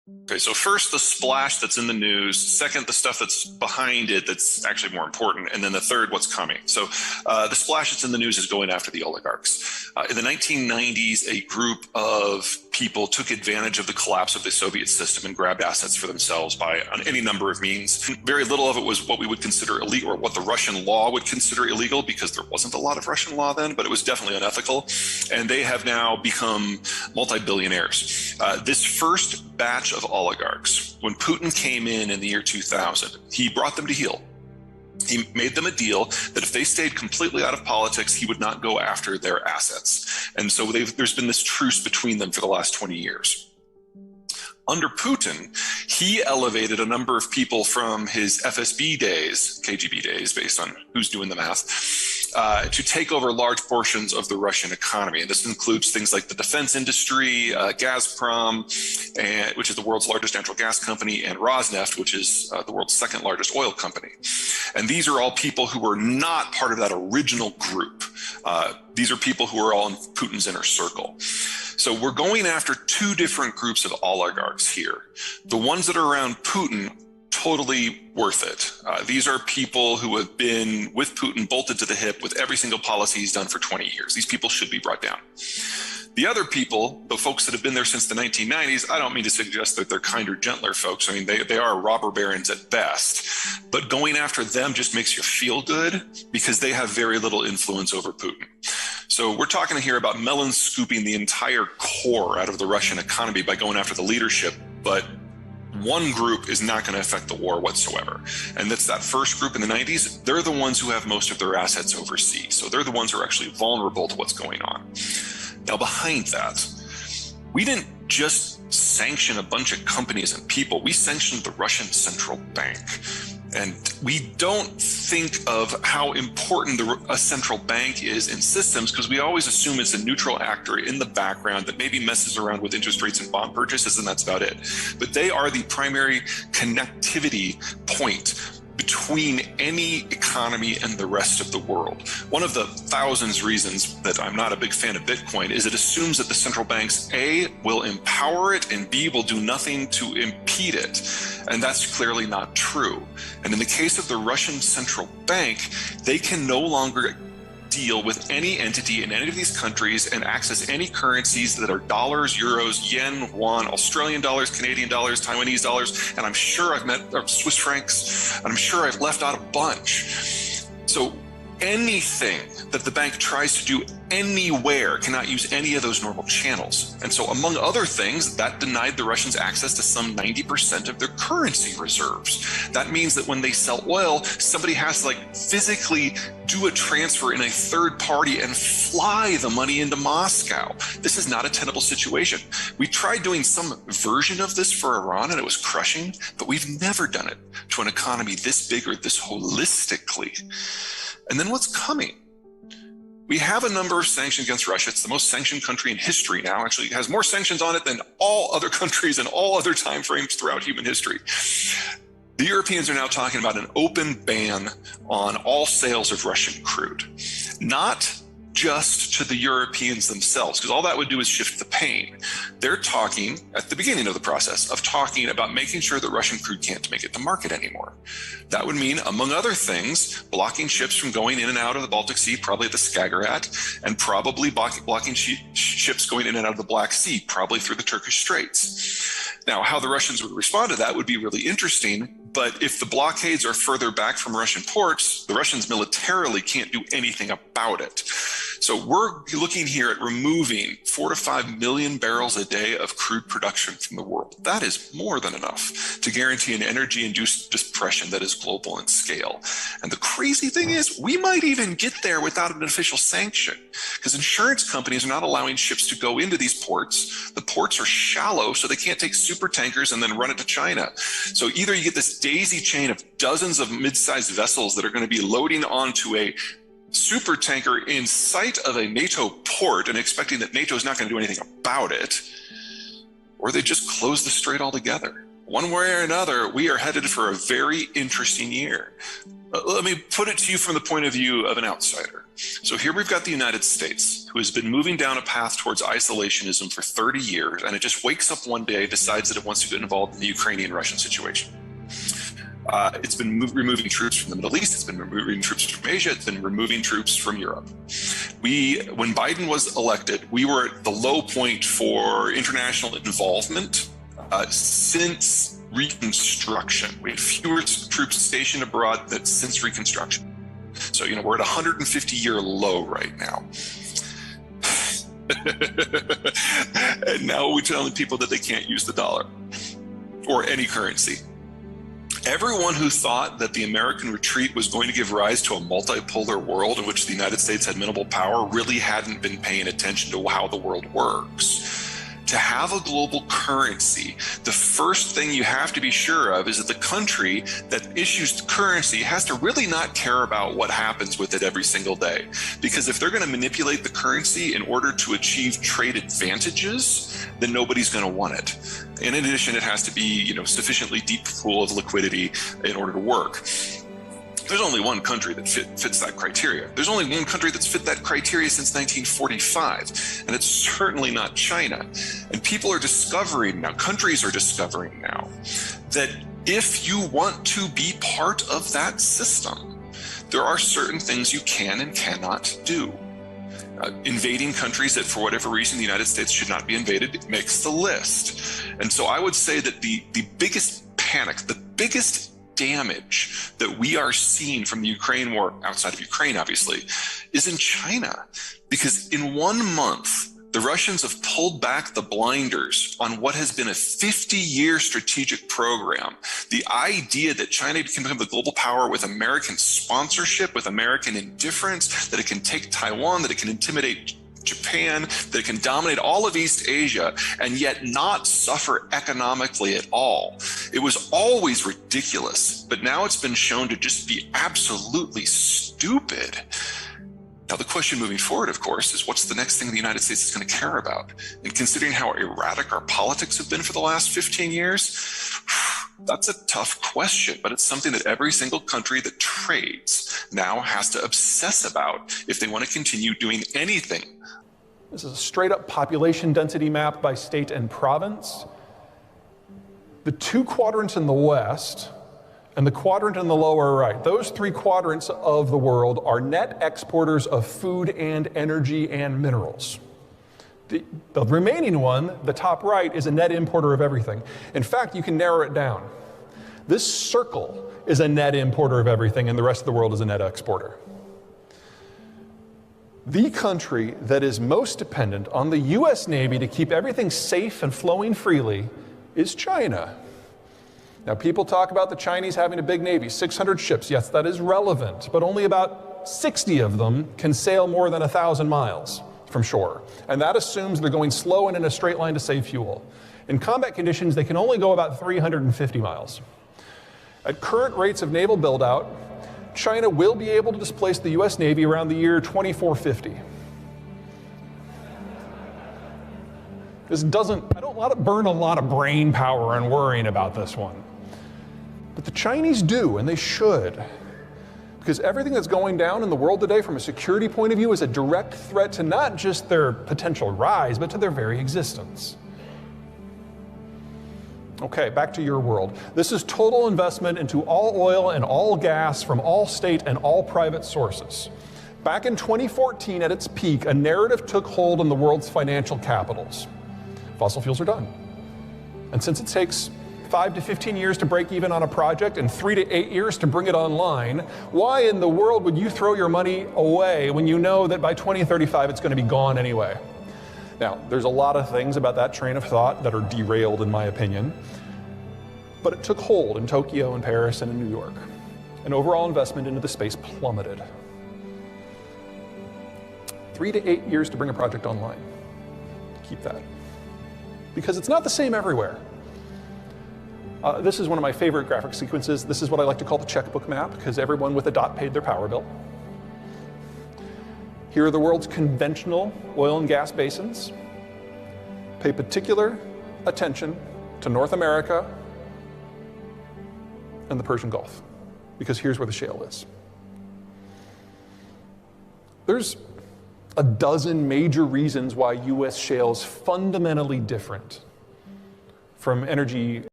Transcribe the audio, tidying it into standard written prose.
Okay, so first the splash that's in the news, second the stuff that's behind it that's actually more important, and then the third what's coming. So the splash that's in the news is going after the oligarchs. In the 1990s, a group of people took advantage of the collapse of the Soviet system and grabbed assets for themselves by on any number of means. Very little of it was what we would consider illegal, or what the Russian law would consider illegal, because there wasn't a lot of Russian law then, but it was definitely unethical. And they have now become multi-billionaires. This first batch of oligarchs, when Putin came in the year 2000, he brought them to heel. He made them a deal that if they stayed completely out of politics, he would not go after their assets. And so there's been this truce between them for the last 20 years. Under Putin, he elevated a number of people from his FSB days, KGB days, based on who's doing the math, to take over large portions of the Russian economy. And this includes things like the defense industry, Gazprom, which is the world's largest natural gas company, and Rosneft, which is the world's second largest oil company. And these are all people who were not part of that original group. These are people who are all in Putin's inner circle. So we're going after two different groups of oligarchs here. The ones that are around Putin, totally worth it. These are people who have been with Putin bolted to the hip with every single policy he's done for 20 years. These people should be brought down. The other people, the folks that have been there since the 1990s, I don't mean to suggest that they're kinder, gentler folks. I mean, they are robber barons at best. But going after them just makes you feel good because they have very little influence over Putin. So we're talking here about melon scooping the entire core out of the Russian economy by going after the leadership, but one group is not going to affect the war whatsoever. And that's that first group in the 90s. They're the ones who have most of their assets overseas. So they're the ones who are actually vulnerable to what's going on. Now, behind that, we didn't just sanction a bunch of companies and people. We sanctioned the Russian central bank. And we don't think of how important a central bank is in systems because we always assume it's a neutral actor in the background that maybe messes around with interest rates and bond purchases, and that's about it. But they are the primary connectivity point between any economy and the rest of the world. One of the thousands reasons that I'm not a big fan of Bitcoin is it assumes that the central banks, A, will empower it, and B, will do nothing to impede it. And that's clearly not true. And in the case of the Russian central bank, they can no longer deal with any entity in any of these countries and access any currencies that are dollars, euros, yen, won, Australian dollars, Canadian dollars, Taiwanese dollars, and I'm sure I've met Swiss francs, and I'm sure I've left out a bunch. So anything that the bank tries to do anywhere cannot use any of those normal channels. And so among other things, that denied the Russians access to some 90% of their currency reserves. That means that when they sell oil, somebody has to physically do a transfer in a third party and fly the money into Moscow. This is not a tenable situation. We tried doing some version of this for Iran and it was crushing, but we've never done it to an economy this big or this holistically. And then what's coming? We have a number of sanctions against Russia. It's the most sanctioned country in history now. Actually, it has more sanctions on it than all other countries in all other time frames throughout human history. The Europeans are now talking about an open ban on all sales of Russian crude. Not just to the Europeans themselves, because all that would do is shift the pain. They're talking at the beginning of the process of talking about making sure that Russian crude can't make it to market anymore. That would mean, among other things, blocking ships from going in and out of the Baltic Sea, probably at the Skagerrak, and probably blocking ships going in and out of the Black Sea, probably through the Turkish Straits. Now, how the Russians would respond to that would be really interesting, but if the blockades are further back from Russian ports, the Russians militarily can't do anything about it. So we're looking here at removing 4 to 5 million barrels a day of crude production from the world. That is more than enough to guarantee an energy-induced depression that is global in scale. And the crazy thing is, we might even get there without an official sanction, because insurance companies are not allowing ships to go into these ports. The ports are shallow, so they can't take super tankers and then run it to China. So either you get this daisy chain of dozens of mid-sized vessels that are going to be loading onto a super tanker in sight of a NATO port and expecting that NATO is not going to do anything about it, or they just close the strait altogether. One way or another, we are headed for a very interesting year. Let me put it to you from the point of view of an outsider. So here we've got the United States, who has been moving down a path towards isolationism for 30 years, and it just wakes up one day, decides that it wants to get involved in the Ukrainian-Russian situation. It's been removing troops from the Middle East, it's been removing troops from Asia, it's been removing troops from Europe. When Biden was elected, we were at the low point for international involvement since Reconstruction. We had fewer troops stationed abroad than since Reconstruction. So, we're at a 150-year low right now. And now we're telling people that they can't use the dollar or any currency. Everyone who thought that the American retreat was going to give rise to a multipolar world in which the United States had minimal power really hadn't been paying attention to how the world works. To have a global currency, the first thing you have to be sure of is that the country that issues the currency has to really not care about what happens with it every single day. Because if they're going to manipulate the currency in order to achieve trade advantages, then nobody's going to want it. And in addition, it has to be, sufficiently deep pool of liquidity in order to work. There's only one country that fits that criteria. There's only one country that's fit that criteria since 1945, and it's certainly not China. And people are discovering now, countries are discovering now, that if you want to be part of that system, there are certain things you can and cannot do. Invading countries that for whatever reason the United States should not be invaded makes the list. And so I would say that the biggest panic, the biggest damage that we are seeing from the Ukraine war, outside of Ukraine obviously, is in China. Because in 1 month, the Russians have pulled back the blinders on what has been a 50-year strategic program. The idea that China can become the global power with American sponsorship, with American indifference, that it can take Taiwan, that it can intimidate Japan, that it can dominate all of East Asia and yet not suffer economically at all. It was always ridiculous, but now it's been shown to just be absolutely stupid. Now, the question moving forward, of course, is what's the next thing the United States is going to care about? And considering how erratic our politics have been for the last 15 years, that's a tough question, but it's something that every single country that trades now has to obsess about if they want to continue doing anything. This is a straight up population density map by state and province. The two quadrants in the west and the quadrant in the lower right, those three quadrants of the world are net exporters of food and energy and minerals. The remaining one, the top right, is a net importer of everything. In fact, you can narrow it down. This circle is a net importer of everything, and the rest of the world is a net exporter. The country that is most dependent on the US Navy to keep everything safe and flowing freely is China. Now, people talk about the Chinese having a big navy, 600 ships. Yes, that is relevant, but only about 60 of them can sail more than 1,000 miles from shore. And that assumes they're going slow and in a straight line to save fuel. In combat conditions, they can only go about 350 miles. At current rates of naval build-out, China will be able to displace the US Navy around the year 2450. I don't want to burn a lot of brain power on worrying about this one. But the Chinese do, and they should. Because everything that's going down in the world today from a security point of view is a direct threat to not just their potential rise, but to their very existence. Okay, back to your world. This is total investment into all oil and all gas from all state and all private sources. Back in 2014, at its peak, a narrative took hold in the world's financial capitals. Fossil fuels are done. And since it takes 5 to 15 years to break even on a project and 3 to 8 years to bring it online, why in the world would you throw your money away when you know that by 2035 it's going to be gone anyway? Now, there's a lot of things about that train of thought that are derailed in my opinion, but it took hold in Tokyo and Paris and in New York. And overall investment into the space plummeted. 3 to 8 years to bring a project online. Keep that. Because it's not the same everywhere. This is one of my favorite graphic sequences. This is what I like to call the checkbook map, because everyone with a dot paid their power bill. Here are the world's conventional oil and gas basins. Pay particular attention to North America and the Persian Gulf, because here's where the shale is. There's a dozen major reasons why U.S. shale is fundamentally different from energy